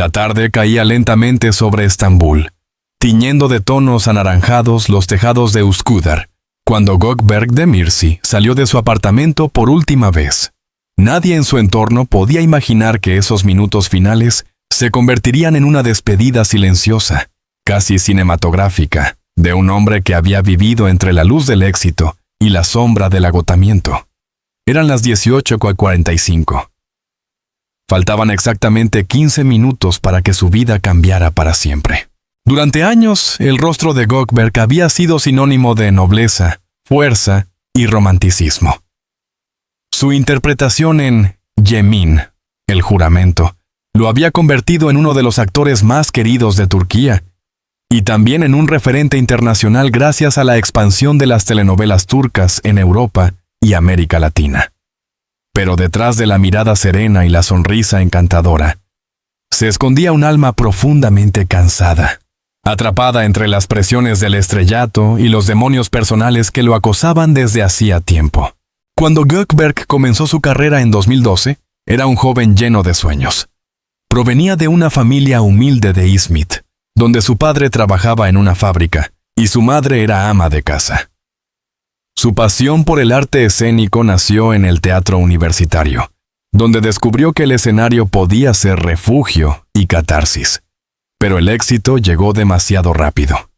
La tarde caía lentamente sobre Estambul, tiñendo de tonos anaranjados los tejados de Üsküdar, cuando Gökberk Demirci salió de su apartamento por última vez. Nadie en su entorno podía imaginar que esos minutos finales se convertirían en una despedida silenciosa, casi cinematográfica, de un hombre que había vivido entre la luz del éxito y la sombra del agotamiento. Eran las 18:45. Faltaban exactamente 15 minutos para que su vida cambiara para siempre. Durante años, el rostro de Gökberk había sido sinónimo de nobleza, fuerza y romanticismo. Su interpretación en Yemin, el juramento, lo había convertido en uno de los actores más queridos de Turquía, y también en un referente internacional gracias a la expansión de las telenovelas turcas en Europa y América Latina. Pero detrás de la mirada serena y la sonrisa encantadora, se escondía un alma profundamente cansada, atrapada entre las presiones del estrellato y los demonios personales que lo acosaban desde hacía tiempo. Cuando Gökberk comenzó su carrera en 2012, era un joven lleno de sueños. Provenía de una familia humilde de Izmit, donde su padre trabajaba en una fábrica y su madre era ama de casa. Su pasión por el arte escénico nació en el teatro universitario, donde descubrió que el escenario podía ser refugio y catarsis. Pero el éxito llegó demasiado rápido.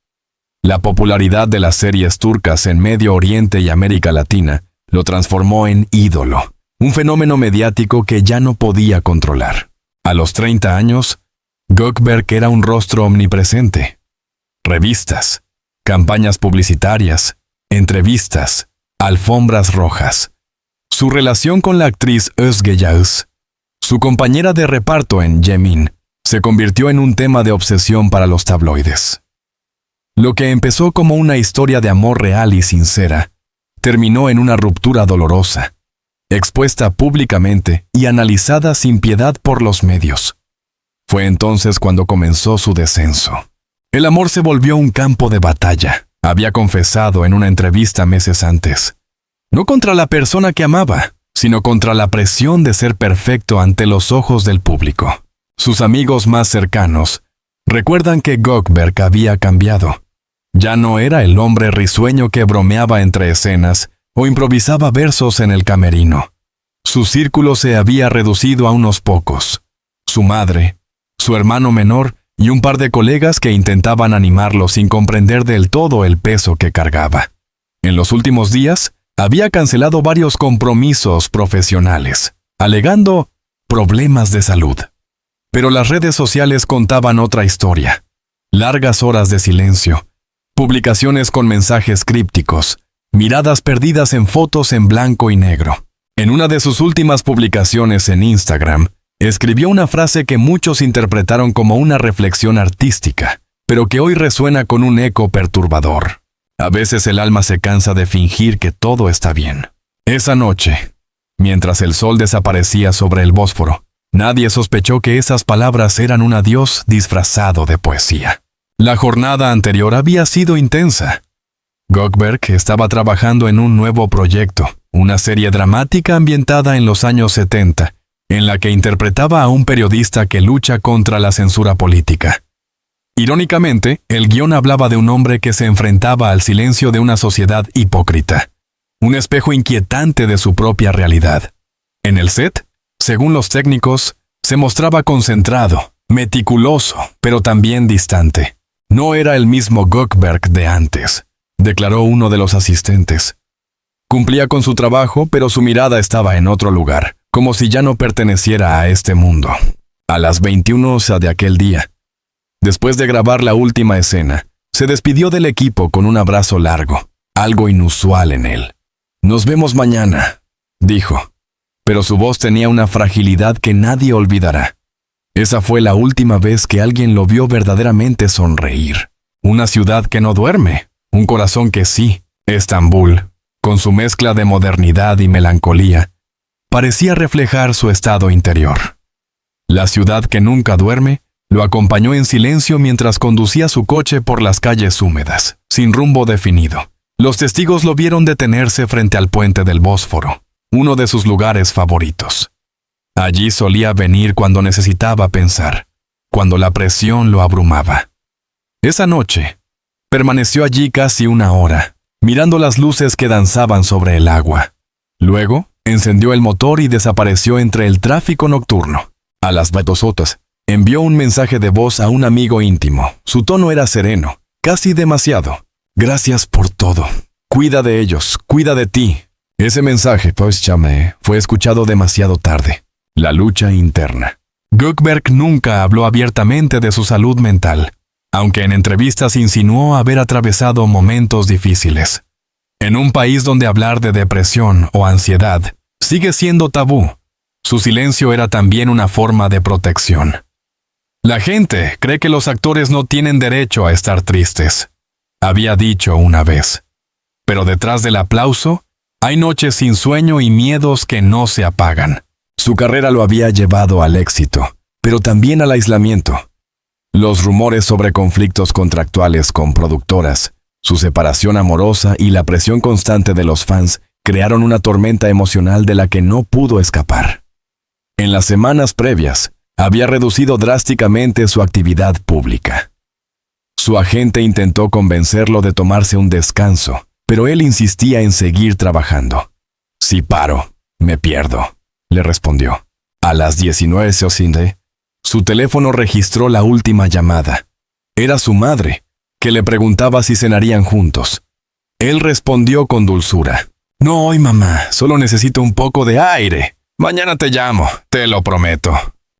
La popularidad de las series turcas en Medio Oriente y América Latina lo transformó en ídolo, un fenómeno mediático que ya no podía controlar. A los 30 años, Gökberk era un rostro omnipresente. Revistas, campañas publicitarias, entrevistas, alfombras rojas. Su relación con la actriz Özge Yağız, su compañera de reparto en Yemin, se convirtió en un tema de obsesión para los tabloides. Lo que empezó como una historia de amor real y sincera, terminó en una ruptura dolorosa, expuesta públicamente y analizada sin piedad por los medios. Fue entonces cuando comenzó su descenso. El amor se volvió un campo de batalla, había confesado en una entrevista meses antes. No contra la persona que amaba, sino contra la presión de ser perfecto ante los ojos del público. Sus amigos más cercanos recuerdan que Gökberk había cambiado. Ya no era el hombre risueño que bromeaba entre escenas o improvisaba versos en el camerino. Su círculo se había reducido a unos pocos. Su madre, su hermano menor y un par de colegas que intentaban animarlo sin comprender del todo el peso que cargaba. En los últimos días, había cancelado varios compromisos profesionales, alegando problemas de salud. Pero las redes sociales contaban otra historia. Largas horas de silencio, publicaciones con mensajes crípticos, miradas perdidas en fotos en blanco y negro. En una de sus últimas publicaciones en Instagram, escribió una frase que muchos interpretaron como una reflexión artística, pero que hoy resuena con un eco perturbador. A veces el alma se cansa de fingir que todo está bien. Esa noche, mientras el sol desaparecía sobre el Bósforo, nadie sospechó que esas palabras eran un adiós disfrazado de poesía. La jornada anterior había sido intensa. Gökberk estaba trabajando en un nuevo proyecto, una serie dramática ambientada en los años 70, en la que interpretaba a un periodista que lucha contra la censura política. Irónicamente, el guión hablaba de un hombre que se enfrentaba al silencio de una sociedad hipócrita, un espejo inquietante de su propia realidad. En el set, según los técnicos, se mostraba concentrado, meticuloso, pero también distante. No era el mismo Gökberk de antes, declaró uno de los asistentes. Cumplía con su trabajo, pero su mirada estaba en otro lugar, como si ya no perteneciera a este mundo. A las 21:00 de aquel día, después de grabar la última escena, se despidió del equipo con un abrazo largo, algo inusual en él. «Nos vemos mañana», dijo, pero su voz tenía una fragilidad que nadie olvidará. Esa fue la última vez que alguien lo vio verdaderamente sonreír. Una ciudad que no duerme, un corazón que sí, Estambul, con su mezcla de modernidad y melancolía, parecía reflejar su estado interior. La ciudad que nunca duerme lo acompañó en silencio mientras conducía su coche por las calles húmedas, sin rumbo definido. Los testigos lo vieron detenerse frente al puente del Bósforo, uno de sus lugares favoritos. Allí solía venir cuando necesitaba pensar, cuando la presión lo abrumaba. Esa noche, permaneció allí casi 1 hora, mirando las luces que danzaban sobre el agua. Luego, encendió el motor y desapareció entre el tráfico nocturno. A las batosotas, envió un mensaje de voz a un amigo íntimo. Su tono era sereno, casi demasiado. Gracias por todo. Cuida de ellos, cuida de ti. Ese mensaje, fue escuchado demasiado tarde. La lucha interna. Gökberg nunca habló abiertamente de su salud mental, aunque en entrevistas insinuó haber atravesado momentos difíciles. En un país donde hablar de depresión o ansiedad sigue siendo tabú, su silencio era también una forma de protección. La gente cree que los actores no tienen derecho a estar tristes, había dicho una vez. Pero detrás del aplauso, hay noches sin sueño y miedos que no se apagan. Su carrera lo había llevado al éxito, pero también al aislamiento. Los rumores sobre conflictos contractuales con productoras, su separación amorosa y la presión constante de los fans crearon una tormenta emocional de la que no pudo escapar. En las semanas previas, había reducido drásticamente su actividad pública. Su agente intentó convencerlo de tomarse un descanso, pero él insistía en seguir trabajando. Si paro, me pierdo, le respondió. A las 19:00, su teléfono registró la última llamada. Era su madre, que le preguntaba si cenarían juntos. Él respondió con dulzura. No hoy, mamá, solo necesito un poco de aire. Mañana te llamo, te lo prometo.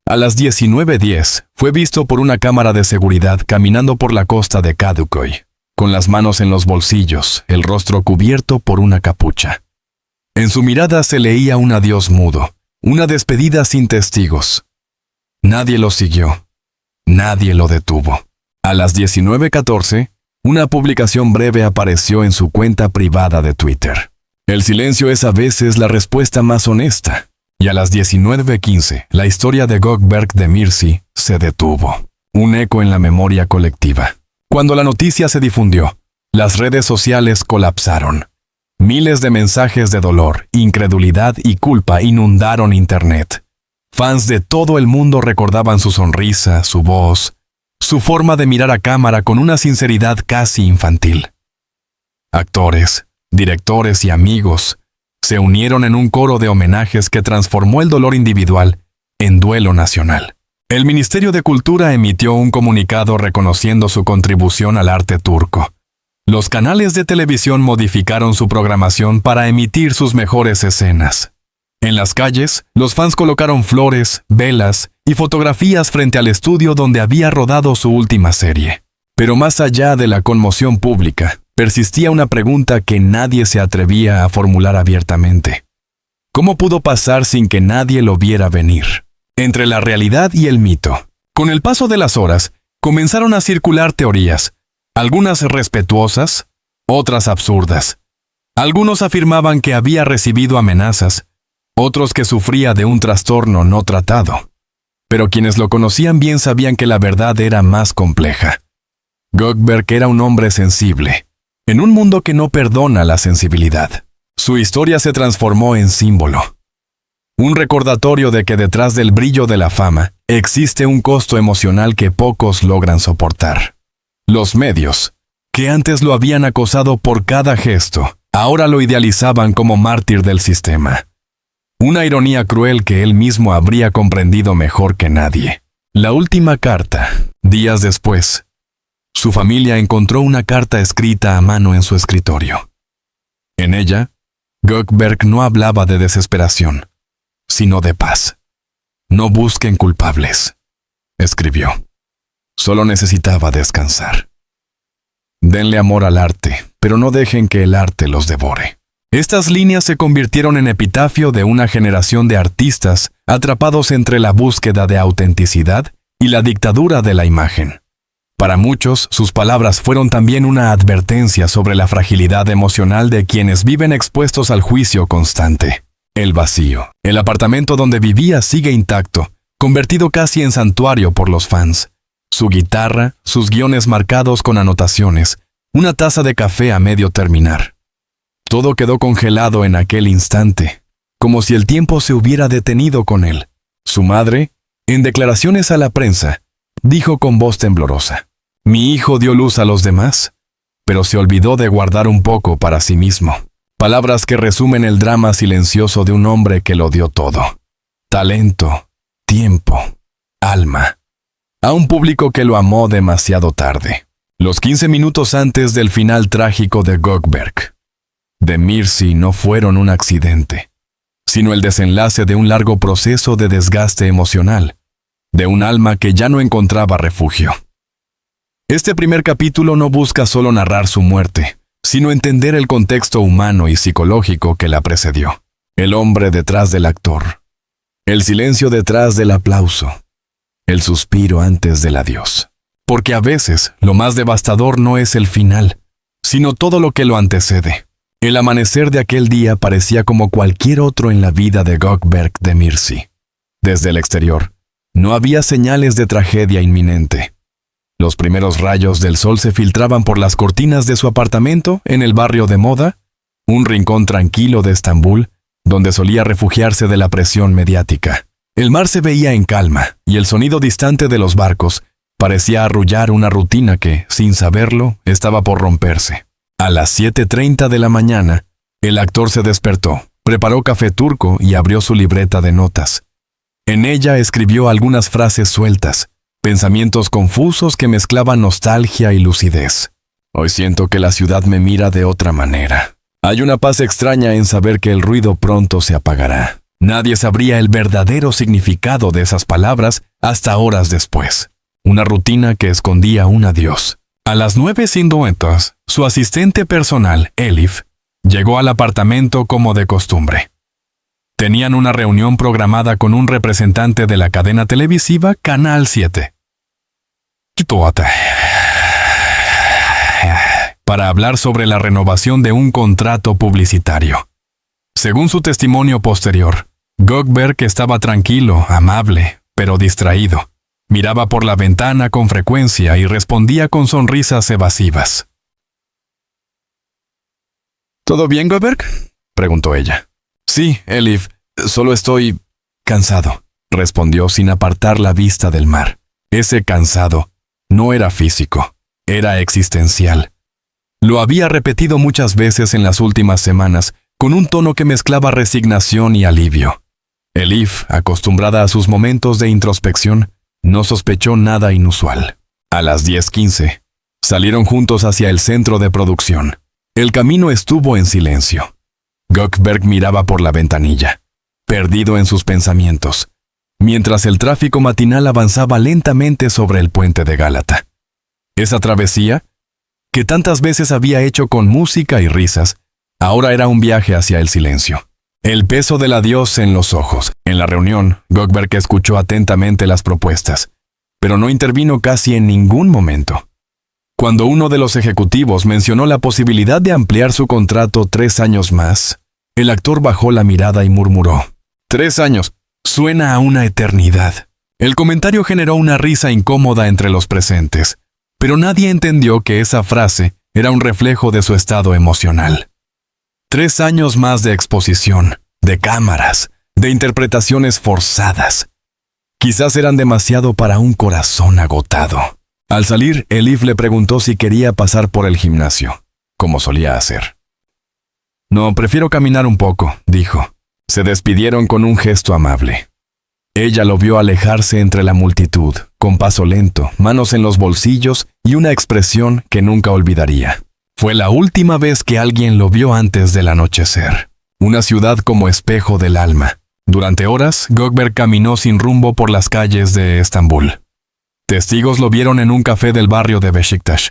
A las 19:10, fue visto por una cámara de seguridad caminando por la costa de Kadukoy, con las manos en los bolsillos, el rostro cubierto por una capucha. En su mirada se leía un adiós mudo, una despedida sin testigos. Nadie lo siguió. Nadie lo detuvo. A las 19:14, una publicación breve apareció en su cuenta privada de Twitter. El silencio es a veces la respuesta más honesta. Y a las 19:15, la historia de Gökberg Demirci se detuvo. Un eco en la memoria colectiva. Cuando la noticia se difundió, las redes sociales colapsaron. Miles de mensajes de dolor, incredulidad y culpa inundaron Internet. Fans de todo el mundo recordaban su sonrisa, su voz, su forma de mirar a cámara con una sinceridad casi infantil. Actores, directores y amigos se unieron en un coro de homenajes que transformó el dolor individual en duelo nacional. El Ministerio de Cultura emitió un comunicado reconociendo su contribución al arte turco. Los canales de televisión modificaron su programación para emitir sus mejores escenas. En las calles, los fans colocaron flores, velas y fotografías frente al estudio donde había rodado su última serie. Pero más allá de la conmoción pública, persistía una pregunta que nadie se atrevía a formular abiertamente. ¿Cómo pudo pasar sin que nadie lo viera venir? Entre la realidad y el mito. Con el paso de las horas, comenzaron a circular teorías, algunas respetuosas, otras absurdas. Algunos afirmaban que había recibido amenazas, otros que sufría de un trastorno no tratado. Pero quienes lo conocían bien sabían que la verdad era más compleja. Gökberg era un hombre sensible, en un mundo que no perdona la sensibilidad. Su historia se transformó en símbolo. Un recordatorio de que detrás del brillo de la fama existe un costo emocional que pocos logran soportar. Los medios, que antes lo habían acosado por cada gesto, ahora lo idealizaban como mártir del sistema. Una ironía cruel que él mismo habría comprendido mejor que nadie. La última carta, días después. Su familia encontró una carta escrita a mano en su escritorio. En ella, Gökberg no hablaba de desesperación, sino de paz. No busquen culpables, escribió. Solo necesitaba descansar. Denle amor al arte, pero no dejen que el arte los devore. Estas líneas se convirtieron en epitafio de una generación de artistas atrapados entre la búsqueda de autenticidad y la dictadura de la imagen. Para muchos, sus palabras fueron también una advertencia sobre la fragilidad emocional de quienes viven expuestos al juicio constante. El vacío. El apartamento donde vivía sigue intacto, convertido casi en santuario por los fans. Su guitarra, sus guiones marcados con anotaciones, una taza de café a medio terminar. Todo quedó congelado en aquel instante, como si el tiempo se hubiera detenido con él. Su madre, en declaraciones a la prensa, dijo con voz temblorosa. Mi hijo dio luz a los demás, pero se olvidó de guardar un poco para sí mismo. Palabras que resumen el drama silencioso de un hombre que lo dio todo. Talento, tiempo, alma. A un público que lo amó demasiado tarde. Los 15 minutos antes del final trágico de Gökberg, de Mircea no fueron un accidente, sino el desenlace de un largo proceso de desgaste emocional, de un alma que ya no encontraba refugio. Este primer capítulo no busca solo narrar su muerte, sino entender el contexto humano y psicológico que la precedió. El hombre detrás del actor, el silencio detrás del aplauso, el suspiro antes del adiós. Porque a veces lo más devastador no es el final, sino todo lo que lo antecede. El amanecer de aquel día parecía como cualquier otro en la vida de Gökberg de Mircea. Desde el exterior, no había señales de tragedia inminente. Los primeros rayos del sol se filtraban por las cortinas de su apartamento en el barrio de Moda, un rincón tranquilo de Estambul, donde solía refugiarse de la presión mediática. El mar se veía en calma y el sonido distante de los barcos parecía arrullar una rutina que, sin saberlo, estaba por romperse. A las 7:30 de la mañana, el actor se despertó, preparó café turco y abrió su libreta de notas. En ella escribió algunas frases sueltas, pensamientos confusos que mezclaban nostalgia y lucidez. Hoy siento que la ciudad me mira de otra manera. Hay una paz extraña en saber que el ruido pronto se apagará. Nadie sabría el verdadero significado de esas palabras hasta horas después. Una rutina que escondía un adiós. A las 9:50, su asistente personal, Elif, llegó al apartamento como de costumbre. Tenían una reunión programada con un representante de la cadena televisiva Canal 7. Para hablar sobre la renovación de un contrato publicitario. Según su testimonio posterior, Gökberg estaba tranquilo, amable, pero distraído. Miraba por la ventana con frecuencia y respondía con sonrisas evasivas. ¿Todo bien, Gökberg?, preguntó ella. Sí, Elif, solo estoy cansado, respondió sin apartar la vista del mar. Ese cansado no era físico, era existencial. Lo había repetido muchas veces en las últimas semanas, con un tono que mezclaba resignación y alivio. Elif, acostumbrada a sus momentos de introspección, no sospechó nada inusual. A las 10:15, salieron juntos hacia el centro de producción. El camino estuvo en silencio. Gökberg miraba por la ventanilla, perdido en sus pensamientos, mientras el tráfico matinal avanzaba lentamente sobre el puente de Gálata. Esa travesía, que tantas veces había hecho con música y risas, ahora era un viaje hacia el silencio. El peso del adiós en los ojos. En la reunión, Gökberg escuchó atentamente las propuestas, pero no intervino casi en ningún momento. Cuando uno de los ejecutivos mencionó la posibilidad de ampliar su contrato 3 años más, el actor bajó la mirada y murmuró: 3 años, suena a una eternidad. El comentario generó una risa incómoda entre los presentes, pero nadie entendió que esa frase era un reflejo de su estado emocional. 3 años más de exposición, de cámaras, de interpretaciones forzadas. Quizás eran demasiado para un corazón agotado. Al salir, Elif le preguntó si quería pasar por el gimnasio, como solía hacer. No, prefiero caminar un poco, dijo. Se despidieron con un gesto amable. Ella lo vio alejarse entre la multitud, con paso lento, manos en los bolsillos y una expresión que nunca olvidaría. Fue la última vez que alguien lo vio antes del anochecer. Una ciudad como espejo del alma. Durante horas, Gökberg caminó sin rumbo por las calles de Estambul. Testigos lo vieron en un café del barrio de Beşiktaş,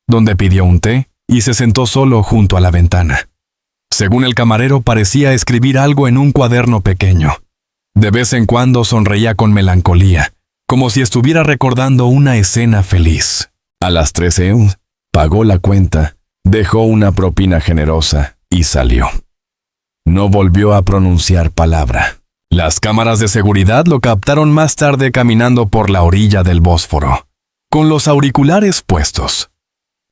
donde pidió un té y se sentó solo junto a la ventana. Según el camarero, parecía escribir algo en un cuaderno pequeño. De vez en cuando sonreía con melancolía, como si estuviera recordando una escena feliz. A las 13, pagó la cuenta, dejó una propina generosa y salió. No volvió a pronunciar palabra. Las cámaras de seguridad lo captaron más tarde caminando por la orilla del Bósforo, con los auriculares puestos.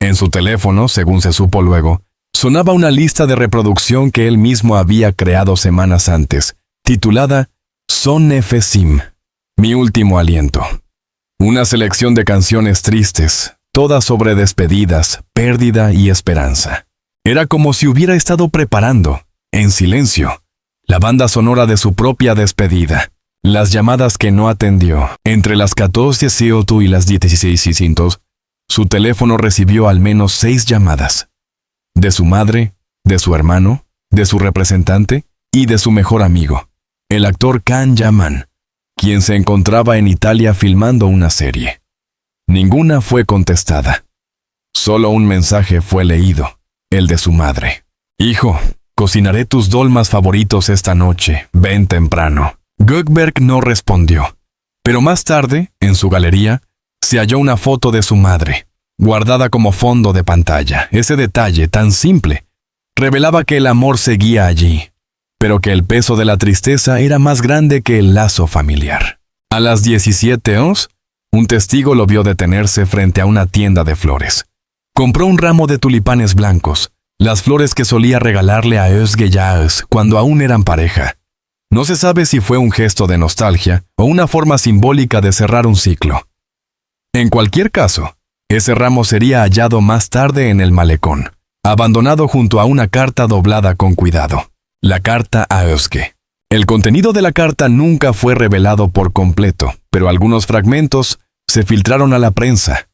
En su teléfono, según se supo luego, sonaba una lista de reproducción que él mismo había creado semanas antes, titulada Son Nefesim, mi último aliento. Una selección de canciones tristes, todas sobre despedidas, pérdida y esperanza. Era como si hubiera estado preparando, en silencio, la banda sonora de su propia despedida. Las llamadas que no atendió. Entre las 14:02 y las 16:00, su teléfono recibió al menos 6 llamadas. De su madre, de su hermano, de su representante y de su mejor amigo, el actor Can Yaman, quien se encontraba en Italia filmando una serie. Ninguna fue contestada. Solo un mensaje fue leído, el de su madre. «Hijo, cocinaré tus dolmas favoritos esta noche, ven temprano». Gökberg no respondió, pero más tarde, en su galería, se halló una foto de su madre, guardada como fondo de pantalla. Ese detalle tan simple revelaba que el amor seguía allí, pero que el peso de la tristeza era más grande que el lazo familiar. A las 17:00, un testigo lo vio detenerse frente a una tienda de flores. Compró un ramo de tulipanes blancos, las flores que solía regalarle a Özge Yağız cuando aún eran pareja. No se sabe si fue un gesto de nostalgia o una forma simbólica de cerrar un ciclo. En cualquier caso, ese ramo sería hallado más tarde en el malecón, abandonado junto a una carta doblada con cuidado. La carta a Özge. El contenido de la carta nunca fue revelado por completo, pero algunos fragmentos se filtraron a la prensa.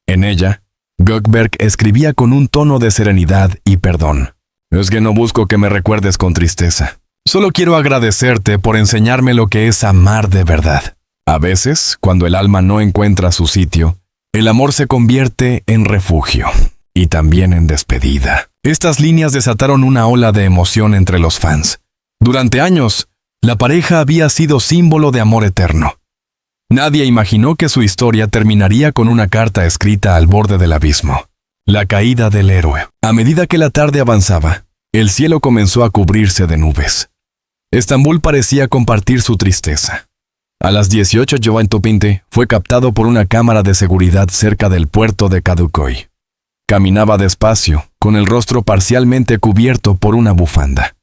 En ella, Gökberg escribía con un tono de serenidad y perdón. «Özge, no busco que me recuerdes con tristeza. Solo quiero agradecerte por enseñarme lo que es amar de verdad. A veces, cuando el alma no encuentra su sitio, el amor se convierte en refugio y también en despedida». Estas líneas desataron una ola de emoción entre los fans. Durante años, la pareja había sido símbolo de amor eterno. Nadie imaginó que su historia terminaría con una carta escrita al borde del abismo. La caída del héroe. A medida que la tarde avanzaba, el cielo comenzó a cubrirse de nubes. Estambul parecía compartir su tristeza. A las 18:00, Jovan Topinte fue captado por una cámara de seguridad cerca del puerto de Kadıköy. Caminaba despacio, con el rostro parcialmente cubierto por una bufanda.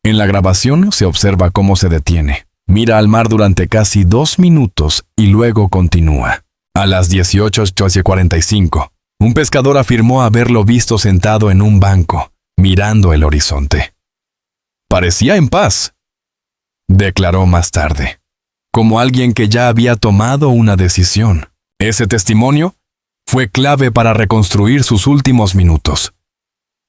En la grabación se observa cómo se detiene. Mira al mar durante casi 2 minutos y luego continúa. A las 18:45, un pescador afirmó haberlo visto sentado en un banco, mirando el horizonte. «Parecía en paz», declaró más tarde, como alguien que ya había tomado una decisión. Ese testimonio fue clave para reconstruir sus últimos minutos.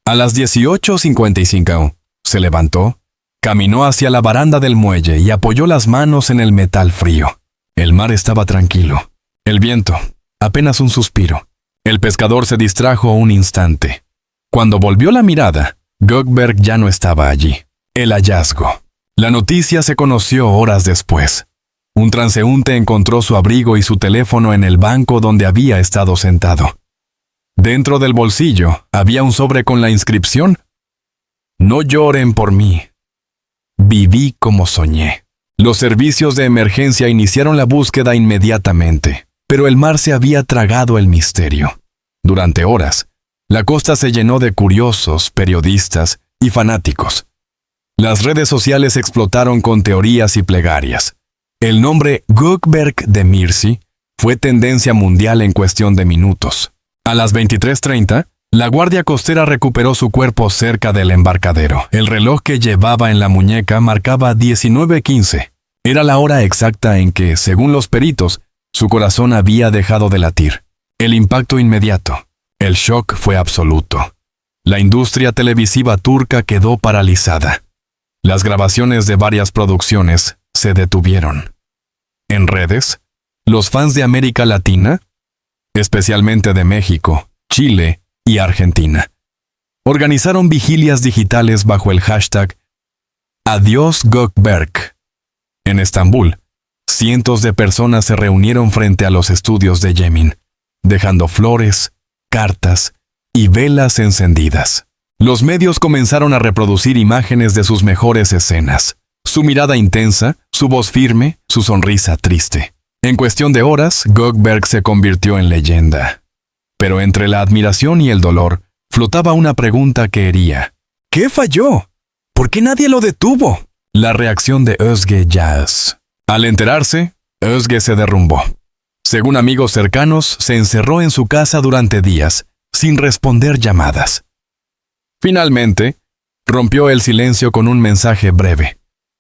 A las 18:55, se levantó, caminó hacia la baranda del muelle y apoyó las manos en el metal frío. El mar estaba tranquilo. El viento, apenas un suspiro. El pescador se distrajo un instante. Cuando volvió la mirada, Gökberg ya no estaba allí. El hallazgo. La noticia se conoció horas después. Un transeúnte encontró su abrigo y su teléfono en el banco donde había estado sentado. Dentro del bolsillo había un sobre con la inscripción: «No lloren por mí. Viví como soñé». Los servicios de emergencia iniciaron la búsqueda inmediatamente, pero el mar se había tragado el misterio. Durante horas, la costa se llenó de curiosos, periodistas y fanáticos. Las redes sociales explotaron con teorías y plegarias. El nombre Gökberg Demirci fue tendencia mundial en cuestión de minutos. A las 23:30, la Guardia Costera recuperó su cuerpo cerca del embarcadero. El reloj que llevaba en la muñeca marcaba 19:15. Era la hora exacta en que, según los peritos, su corazón había dejado de latir. El impacto inmediato. El shock fue absoluto. La industria televisiva turca quedó paralizada. Las grabaciones de varias producciones se detuvieron. En redes, los fans de América Latina, especialmente de México, Chile y Argentina, organizaron vigilias digitales bajo el hashtag Adiós Gökberg. En Estambul, cientos de personas se reunieron frente a los estudios de Yemin, dejando flores, cartas y velas encendidas. Los medios comenzaron a reproducir imágenes de sus mejores escenas. Su mirada intensa, su voz firme, su sonrisa triste. En cuestión de horas, Gökberg se convirtió en leyenda. Pero entre la admiración y el dolor, flotaba una pregunta que hería. ¿Qué falló? ¿Por qué nadie lo detuvo? La reacción de Özge Yağız. Al enterarse, Özge se derrumbó. Según amigos cercanos, se encerró en su casa durante días, sin responder llamadas. Finalmente, rompió el silencio con un mensaje breve,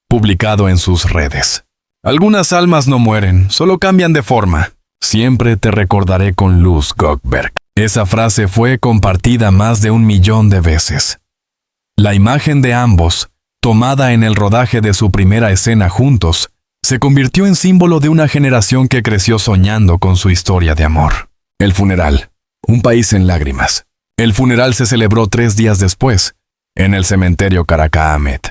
publicado en sus redes. Algunas almas no mueren, solo cambian de forma. Siempre te recordaré con luz, Goldberg. Esa frase fue compartida más de 1 millón de veces. La imagen de ambos, tomada en el rodaje de su primera escena juntos, se convirtió en símbolo de una generación que creció soñando con su historia de amor. El funeral. Un país en lágrimas. El funeral se celebró 3 días después, en el cementerio Karaca Ahmed.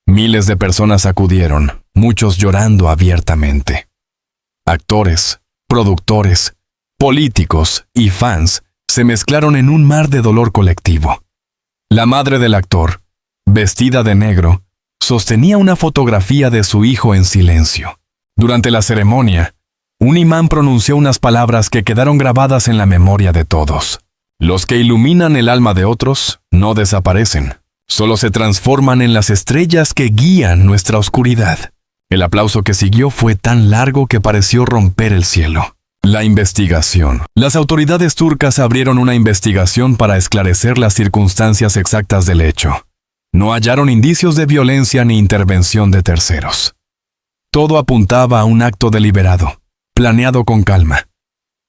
Miles de personas acudieron, muchos llorando abiertamente. Actores, productores, políticos y fans se mezclaron en un mar de dolor colectivo. La madre del actor, vestida de negro, sostenía una fotografía de su hijo en silencio. Durante la ceremonia, un imán pronunció unas palabras que quedaron grabadas en la memoria de todos. Los que iluminan el alma de otros no desaparecen, solo se transforman en las estrellas que guían nuestra oscuridad. El aplauso que siguió fue tan largo que pareció romper el cielo. La investigación. Las autoridades turcas abrieron una investigación para esclarecer las circunstancias exactas del hecho. No hallaron indicios de violencia ni intervención de terceros. Todo apuntaba a un acto deliberado, planeado con calma.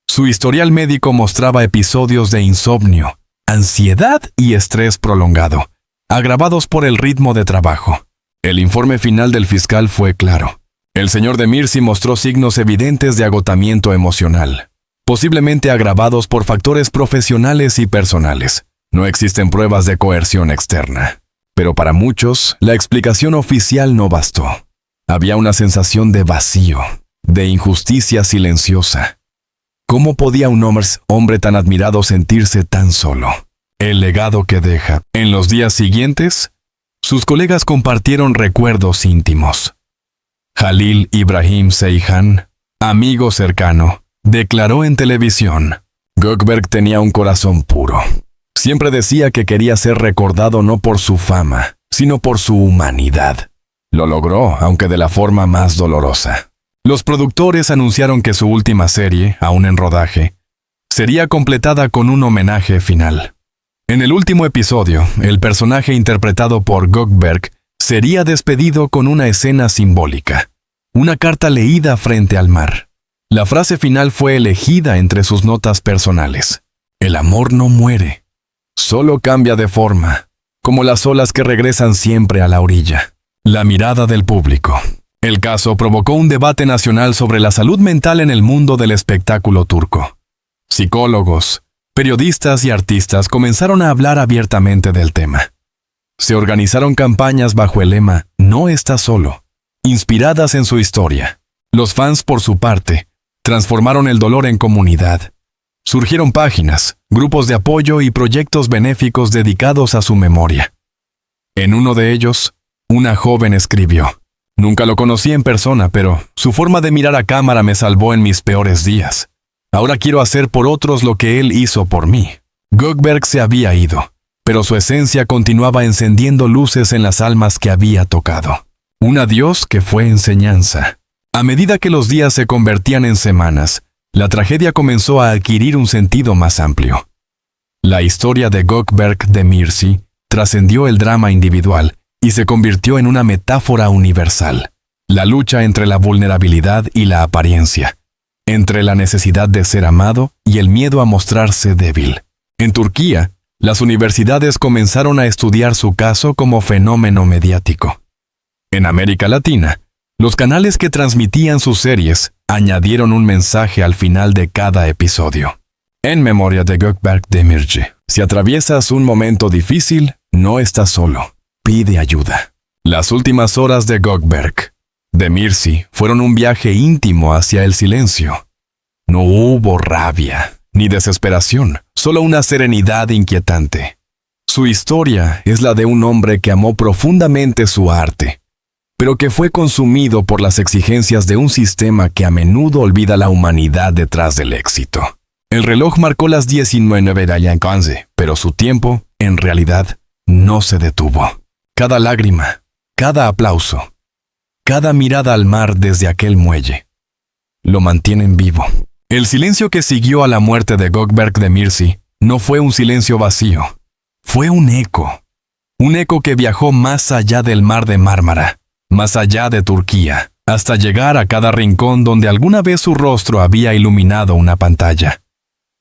Su historial médico mostraba episodios de insomnio, ansiedad y estrés prolongado, agravados por el ritmo de trabajo. El informe final del fiscal fue claro. El señor Demirci mostró signos evidentes de agotamiento emocional, posiblemente agravados por factores profesionales y personales. No existen pruebas de coerción externa. Pero para muchos, la explicación oficial no bastó. Había una sensación de vacío, de injusticia silenciosa. ¿Cómo podía un hombre tan admirado sentirse tan solo? El legado que deja. En los días siguientes, sus colegas compartieron recuerdos íntimos. Jalil Ibrahim Seyhan, amigo cercano, declaró en televisión: Gökberk tenía un corazón puro. Siempre decía que quería ser recordado no por su fama, sino por su humanidad. Lo logró, aunque de la forma más dolorosa. Los productores anunciaron que su última serie, aún en rodaje, sería completada con un homenaje final. En el último episodio, el personaje interpretado por Gökberk sería despedido con una escena simbólica, una carta leída frente al mar. La frase final fue elegida entre sus notas personales. El amor no muere, solo cambia de forma, como las olas que regresan siempre a la orilla. La mirada del público. El caso provocó un debate nacional sobre la salud mental en el mundo del espectáculo turco. Psicólogos, periodistas y artistas comenzaron a hablar abiertamente del tema. Se organizaron campañas bajo el lema «No estás solo», inspiradas en su historia. Los fans, por su parte, transformaron el dolor en comunidad. Surgieron páginas, grupos de apoyo y proyectos benéficos dedicados a su memoria. En uno de ellos, una joven escribió: «Nunca lo conocí en persona, pero su forma de mirar a cámara me salvó en mis peores días. Ahora quiero hacer por otros lo que él hizo por mí». Gökberk se había ido, pero su esencia continuaba encendiendo luces en las almas que había tocado. Un adiós que fue enseñanza. A medida que los días se convertían en semanas, la tragedia comenzó a adquirir un sentido más amplio. La historia de Gökberk Demirci trascendió el drama individual y se convirtió en una metáfora universal. La lucha entre la vulnerabilidad y la apariencia, entre la necesidad de ser amado y el miedo a mostrarse débil. En Turquía, las universidades comenzaron a estudiar su caso como fenómeno mediático. En América Latina, los canales que transmitían sus series añadieron un mensaje al final de cada episodio. En memoria de Gökberk Demirci. Si atraviesas un momento difícil, no estás solo. Pide ayuda. Las últimas horas de Gökberk Demirci fueron un viaje íntimo hacia el silencio. No hubo rabia ni desesperación, solo una serenidad inquietante. Su historia es la de un hombre que amó profundamente su arte, pero que fue consumido por las exigencias de un sistema que a menudo olvida la humanidad detrás del éxito. El reloj marcó las 19 de la noche, pero su tiempo, en realidad, no se detuvo. Cada lágrima, cada aplauso, cada mirada al mar desde aquel muelle, lo mantienen vivo. El silencio que siguió a la muerte de Gökberk Demirci no fue un silencio vacío. Fue un eco que viajó más allá del mar de Mármara, más allá de Turquía, hasta llegar a cada rincón donde alguna vez su rostro había iluminado una pantalla.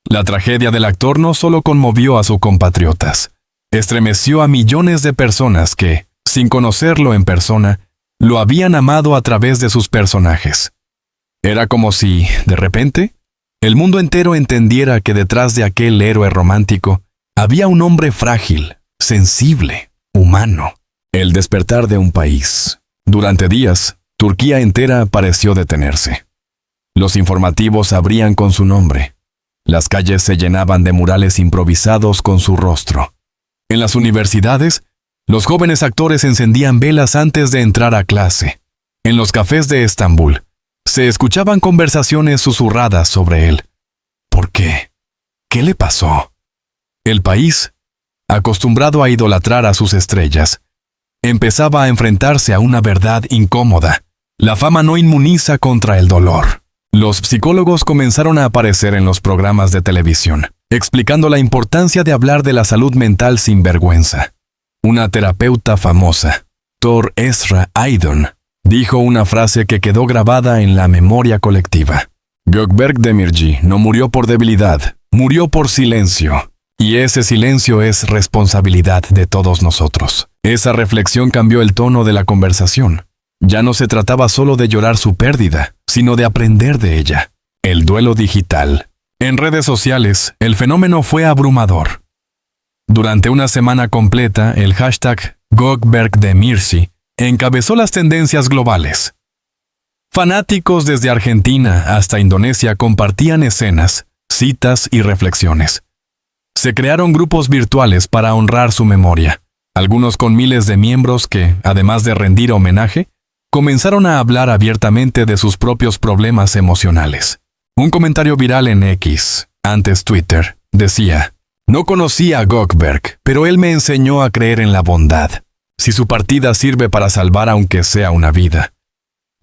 La tragedia del actor no solo conmovió a sus compatriotas, estremeció a millones de personas que, sin conocerlo en persona, lo habían amado a través de sus personajes. Era como si, de repente, el mundo entero entendiera que detrás de aquel héroe romántico había un hombre frágil, sensible, humano. El despertar de un país. Durante días, Turquía entera pareció detenerse. Los informativos abrían con su nombre. Las calles se llenaban de murales improvisados con su rostro. En las universidades, los jóvenes actores encendían velas antes de entrar a clase. En los cafés de Estambul, se escuchaban conversaciones susurradas sobre él. ¿Por qué? ¿Qué le pasó? El país, acostumbrado a idolatrar a sus estrellas, empezaba a enfrentarse a una verdad incómoda. La fama no inmuniza contra el dolor. Los psicólogos comenzaron a aparecer en los programas de televisión, explicando la importancia de hablar de la salud mental sin vergüenza. Una terapeuta famosa, Thor Esra Aydın, dijo una frase que quedó grabada en la memoria colectiva. Gökberk Demirci no murió por debilidad, murió por silencio. Y ese silencio es responsabilidad de todos nosotros. Esa reflexión cambió el tono de la conversación. Ya no se trataba solo de llorar su pérdida, sino de aprender de ella. El duelo digital. En redes sociales, el fenómeno fue abrumador. Durante una semana completa, el hashtag Gökberk Demirci encabezó las tendencias globales. Fanáticos desde Argentina hasta Indonesia compartían escenas, citas y reflexiones. Se crearon grupos virtuales para honrar su memoria, algunos con miles de miembros que, además de rendir homenaje, comenzaron a hablar abiertamente de sus propios problemas emocionales. Un comentario viral en X, antes Twitter, decía: «No conocía a Gökberk, pero él me enseñó a creer en la bondad. Si su partida sirve para salvar aunque sea una vida,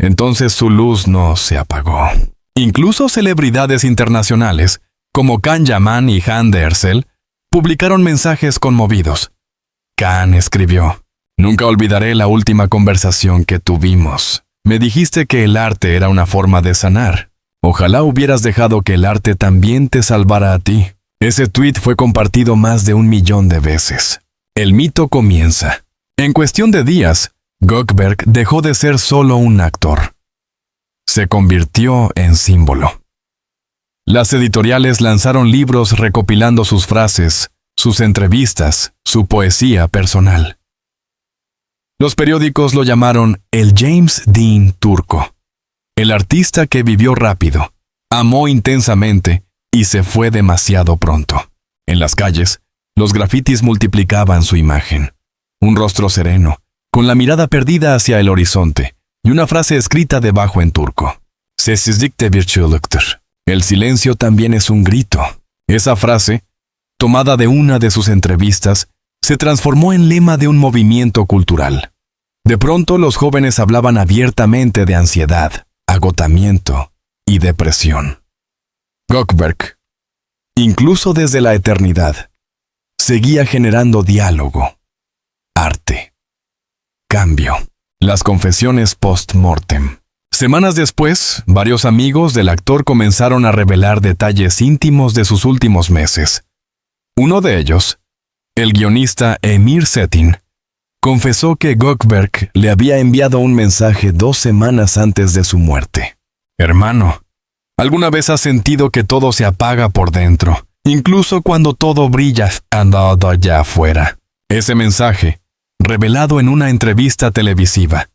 entonces su luz no se apagó». Incluso celebridades internacionales, como Can Yaman y Han Ersel, publicaron mensajes conmovidos. Can escribió: «Nunca olvidaré la última conversación que tuvimos. Me dijiste que el arte era una forma de sanar. Ojalá hubieras dejado que el arte también te salvara a ti». Ese tuit fue compartido más de 1 millón de veces. El mito comienza. En cuestión de días, Gökberk dejó de ser solo un actor. Se convirtió en símbolo. Las editoriales lanzaron libros recopilando sus frases, sus entrevistas, su poesía personal. Los periódicos lo llamaron el James Dean turco, el artista que vivió rápido, amó intensamente y se fue demasiado pronto. En las calles, los grafitis multiplicaban su imagen. Un rostro sereno, con la mirada perdida hacia el horizonte, y una frase escrita debajo en turco: "Sessizlik de bir çığlıktır". El silencio también es un grito. Esa frase, tomada de una de sus entrevistas, se transformó en lema de un movimiento cultural. De pronto los jóvenes hablaban abiertamente de ansiedad, agotamiento y depresión. Gökberk, incluso desde la eternidad, seguía generando diálogo, arte, cambio. Las confesiones post-mortem. Semanas después, varios amigos del actor comenzaron a revelar detalles íntimos de sus últimos meses. Uno de ellos, el guionista Emir Cetin, confesó que Gökberk le había enviado un mensaje 2 semanas antes de su muerte. «Hermano, ¿alguna vez has sentido que todo se apaga por dentro, incluso cuando todo brilla andando allá afuera?» Ese mensaje, revelado en una entrevista televisiva,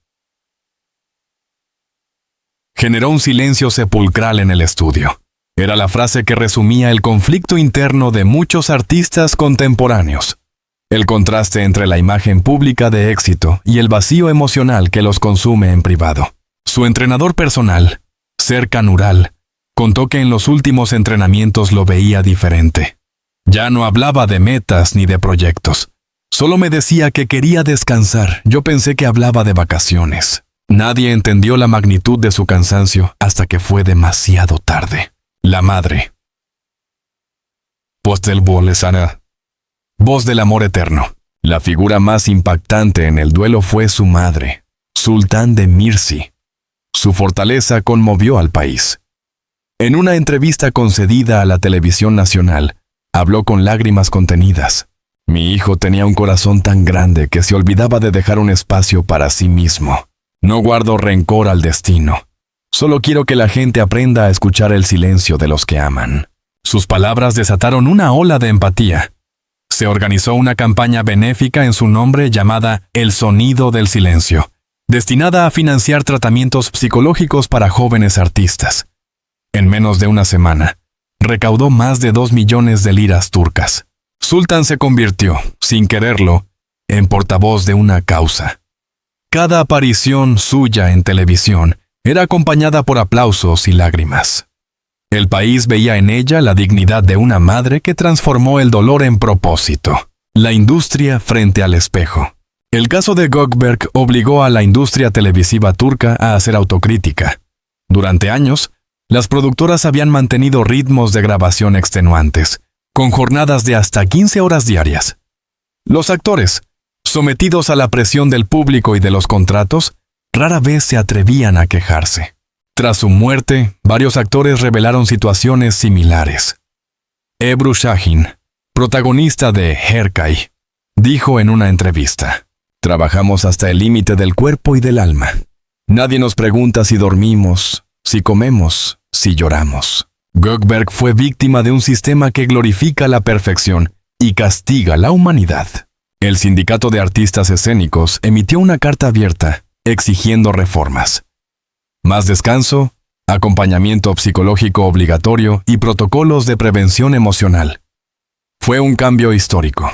generó un silencio sepulcral en el estudio. Era la frase que resumía el conflicto interno de muchos artistas contemporáneos. El contraste entre la imagen pública de éxito y el vacío emocional que los consume en privado. Su entrenador personal, Serkan Ural, contó que en los últimos entrenamientos lo veía diferente. Ya no hablaba de metas ni de proyectos. Solo me decía que quería descansar. Yo pensé que hablaba de vacaciones. Nadie entendió la magnitud de su cansancio hasta que fue demasiado tarde. La madre. Voz del Bolesana. Voz del amor eterno. La figura más impactante en el duelo fue su madre, Sultán de Mirsi. Su fortaleza conmovió al país. En una entrevista concedida a la televisión nacional, habló con lágrimas contenidas. Mi hijo tenía un corazón tan grande que se olvidaba de dejar un espacio para sí mismo. No guardo rencor al destino. Solo quiero que la gente aprenda a escuchar el silencio de los que aman. Sus palabras desataron una ola de empatía. Se organizó una campaña benéfica en su nombre llamada El Sonido del Silencio, destinada a financiar tratamientos psicológicos para jóvenes artistas. En menos de una semana, recaudó más de 2 millones de liras turcas. Sultan se convirtió, sin quererlo, en portavoz de una causa. Cada aparición suya en televisión era acompañada por aplausos y lágrimas. El país veía en ella la dignidad de una madre que transformó el dolor en propósito. La industria frente al espejo. El caso de Gökberk obligó a la industria televisiva turca a hacer autocrítica. Durante años, las productoras habían mantenido ritmos de grabación extenuantes, con jornadas de hasta 15 horas diarias. Los actores, sometidos a la presión del público y de los contratos, rara vez se atrevían a quejarse. Tras su muerte, varios actores revelaron situaciones similares. Ebru Şahin, protagonista de Herkay, dijo en una entrevista: «Trabajamos hasta el límite del cuerpo y del alma. Nadie nos pregunta si dormimos, si comemos, si lloramos». Gökberk fue víctima de un sistema que glorifica la perfección y castiga la humanidad. El Sindicato de Artistas Escénicos emitió una carta abierta exigiendo reformas. Más descanso, acompañamiento psicológico obligatorio y protocolos de prevención emocional. Fue un cambio histórico.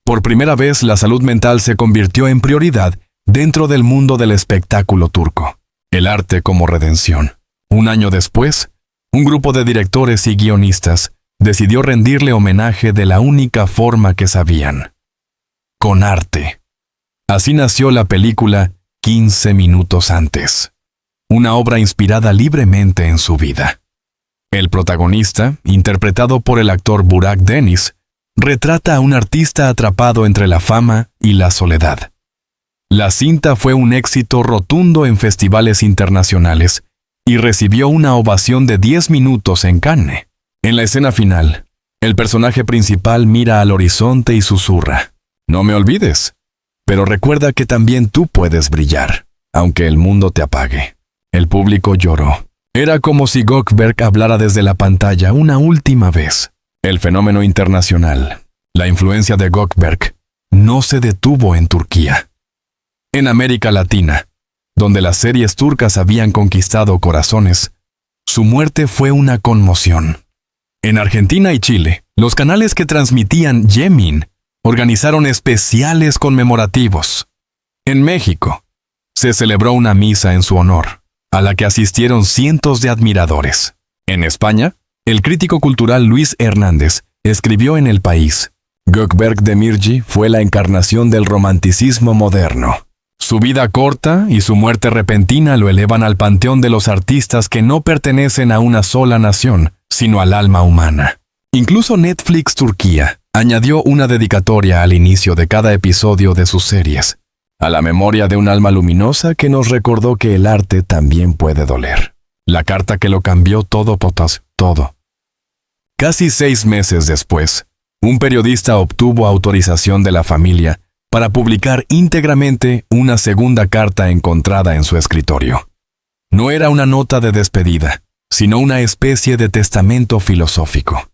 Por primera vez, la salud mental se convirtió en prioridad dentro del mundo del espectáculo turco. El arte como redención. Un año después, un grupo de directores y guionistas decidió rendirle homenaje de la única forma que sabían: con arte. Así nació la película 15 minutos antes, una obra inspirada libremente en su vida. El protagonista, interpretado por el actor Burak Deniz, retrata a un artista atrapado entre la fama y la soledad. La cinta fue un éxito rotundo en festivales internacionales y recibió una ovación de 10 minutos en Cannes. En la escena final, el personaje principal mira al horizonte y susurra: «No me olvides, pero recuerda que también tú puedes brillar, aunque el mundo te apague». El público lloró. Era como si Gökberk hablara desde la pantalla una última vez. El fenómeno internacional, la influencia de Gökberk, no se detuvo en Turquía. En América Latina, donde las series turcas habían conquistado corazones, su muerte fue una conmoción. En Argentina y Chile, los canales que transmitían Yemin organizaron especiales conmemorativos. En México, se celebró una misa en su honor, a la que asistieron cientos de admiradores. En España, el crítico cultural Luis Hernández escribió en El País: «Gökberk Demirci fue la encarnación del romanticismo moderno. Su vida corta y su muerte repentina lo elevan al panteón de los artistas que no pertenecen a una sola nación, sino al alma humana». Incluso Netflix Turquía añadió una dedicatoria al inicio de cada episodio de sus series: «A la memoria de un alma luminosa que nos recordó que el arte también puede doler». La carta que lo cambió todo. Casi 6 meses después, un periodista obtuvo autorización de la familia para publicar íntegramente una segunda carta encontrada en su escritorio. No era una nota de despedida, sino una especie de testamento filosófico.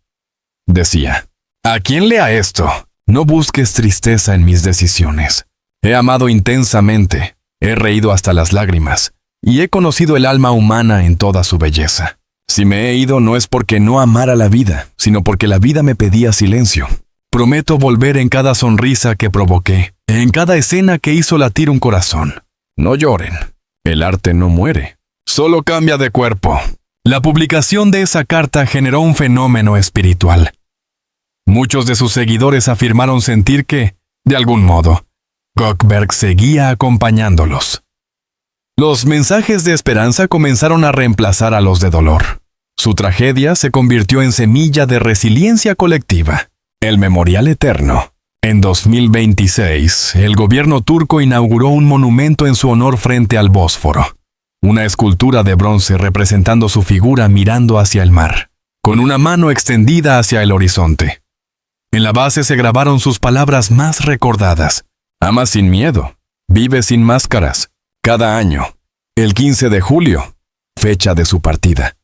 Decía: «A quien lea esto, no busques tristeza en mis decisiones. He amado intensamente, he reído hasta las lágrimas, y he conocido el alma humana en toda su belleza. Si me he ido no es porque no amara la vida, sino porque la vida me pedía silencio. Prometo volver en cada sonrisa que provoqué, en cada escena que hizo latir un corazón. No lloren, el arte no muere, solo cambia de cuerpo». La publicación de esa carta generó un fenómeno espiritual. Muchos de sus seguidores afirmaron sentir que, de algún modo, Gökberk seguía acompañándolos. Los mensajes de esperanza comenzaron a reemplazar a los de dolor. Su tragedia se convirtió en semilla de resiliencia colectiva. El Memorial Eterno. En 2026, el gobierno turco inauguró un monumento en su honor frente al Bósforo. Una escultura de bronce representando su figura mirando hacia el mar, con una mano extendida hacia el horizonte. En la base se grabaron sus palabras más recordadas. Ama sin miedo, vive sin máscaras. Cada año, el 15 de julio, fecha de su partida.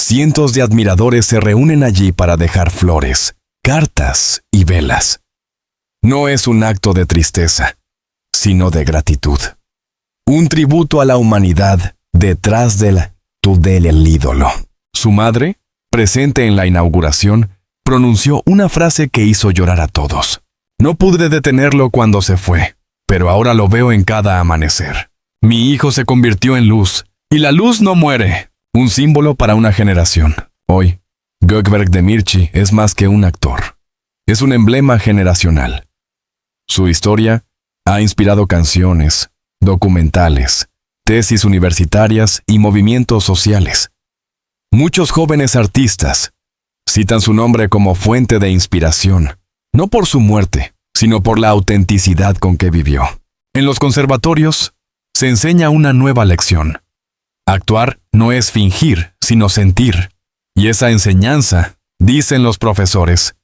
Cientos de admiradores se reúnen allí para dejar flores, cartas y velas. No es un acto de tristeza, sino de gratitud. Un tributo a la humanidad detrás del ídolo. Su madre, presente en la inauguración, pronunció una frase que hizo llorar a todos. No pude detenerlo cuando se fue, pero ahora lo veo en cada amanecer. Mi hijo se convirtió en luz, y la luz no muere. Un símbolo para una generación. Hoy, Gökberk Demirci es más que un actor. Es un emblema generacional. Su historia ha inspirado canciones, documentales, tesis universitarias y movimientos sociales. Muchos jóvenes artistas citan su nombre como fuente de inspiración, no por su muerte, sino por la autenticidad con que vivió. En los conservatorios se enseña una nueva lección. Actuar no es fingir, sino sentir. Y esa enseñanza, dicen los profesores,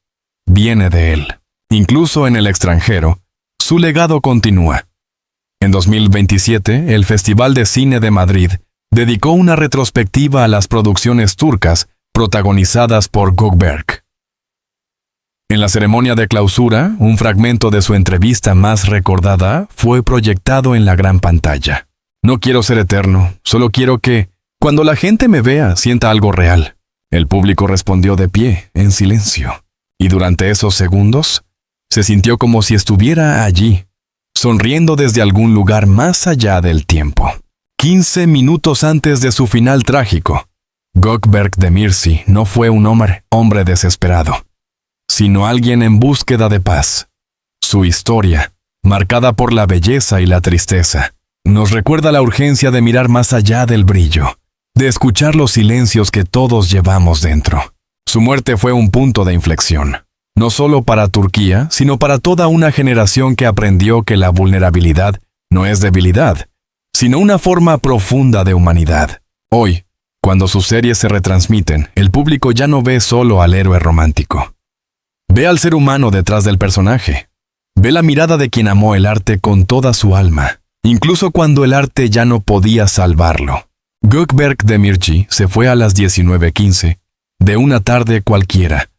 viene de él. Incluso en el extranjero, su legado continúa. En 2027, el Festival de Cine de Madrid dedicó una retrospectiva a las producciones turcas protagonizadas por Gökberk. En la ceremonia de clausura, un fragmento de su entrevista más recordada fue proyectado en la gran pantalla. No quiero ser eterno, solo quiero que, cuando la gente me vea, sienta algo real. El público respondió de pie, en silencio. Y durante esos segundos, se sintió como si estuviera allí, sonriendo desde algún lugar más allá del tiempo. 15 minutos antes de su final trágico, Gökberk Demirci no fue un hombre desesperado, sino alguien en búsqueda de paz. Su historia, marcada por la belleza y la tristeza, nos recuerda la urgencia de mirar más allá del brillo, de escuchar los silencios que todos llevamos dentro. Su muerte fue un punto de inflexión, no solo para Turquía, sino para toda una generación que aprendió que la vulnerabilidad no es debilidad, sino una forma profunda de humanidad. Hoy, cuando sus series se retransmiten, el público ya no ve solo al héroe romántico. Ve al ser humano detrás del personaje. Ve la mirada de quien amó el arte con toda su alma, incluso cuando el arte ya no podía salvarlo. Gökberk Demirci se fue a las 19:15, de una tarde cualquiera,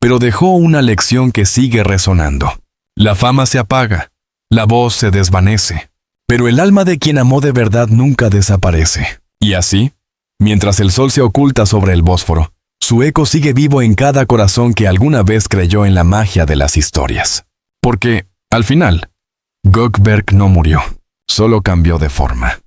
pero dejó una lección que sigue resonando. La fama se apaga, la voz se desvanece, pero el alma de quien amó de verdad nunca desaparece. Y así, mientras el sol se oculta sobre el Bósforo, su eco sigue vivo en cada corazón que alguna vez creyó en la magia de las historias. Porque, al final, Gökberk no murió, solo cambió de forma.